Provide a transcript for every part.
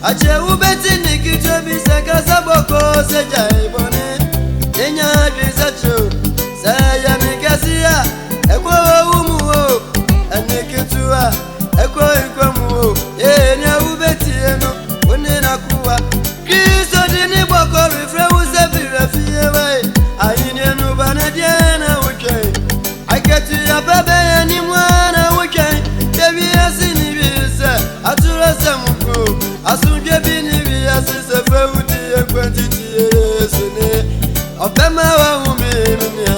Ache ubeti nikitwe biseka saboko seja ibone Enya bizacho Saya mikasia Ekwo umuo Enikitua Ekwo inkomuo Enya ubeti eno Unina kuwa Kristo dini boko rifre uzebire fiyewe Ayini enu banadiena ukei Aiketu ya bebe ya ni mwana ukei Debi asini bise Aturase muku Asunge bini biya sise feudi ekwentiti yesune Opema wa umiminia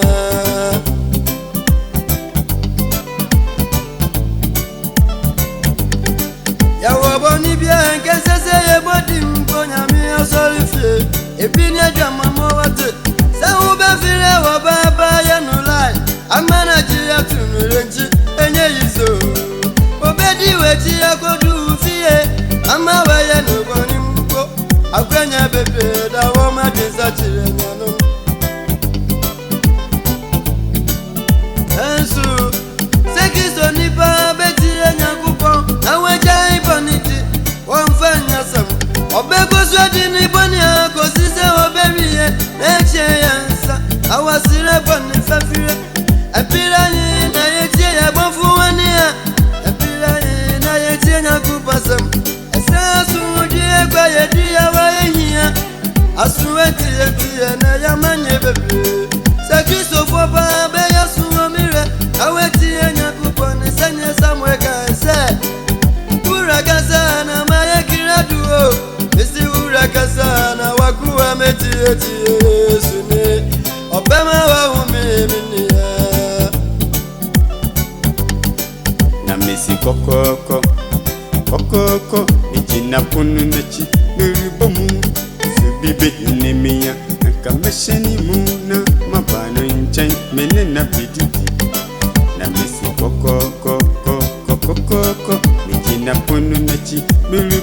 Ya waboni biya nkesese yebodi mponya miya solifye Ebini ajama mwate Se ubefire wababa ya nulai Amana jia tunurenji enye yizo Obedi wechi ya kodu ufie Ama weye nuboni mko Akwenya bebe da woma dinsa chire nyano Ensu Sekiso nipa beti enya kupon Aweja iponiti Wamfanya samu Obeko swedi niponi ako sise oberiye Eche yansa Awasire poni fafire Epira ni na yetie ya bonfu wania Epira ni na yetie nya kupasam Kwa yedi ya waehia Asuweti yedia na ya manye bebe Sekiso fopa be ya suwamire Aweti ya nyakupone senye samweka ese Urakasa na maye kiraduo Isi urakasa na wakuwa eti Yesu ni obema wa umimi ya na mesi kokoko kokoko nijina ponu nachi nuribomu subibe nemiya nakamesheni muna mabano nchai menena bididi na mesi kokoko kokoko nijina ponu nachi nuribomu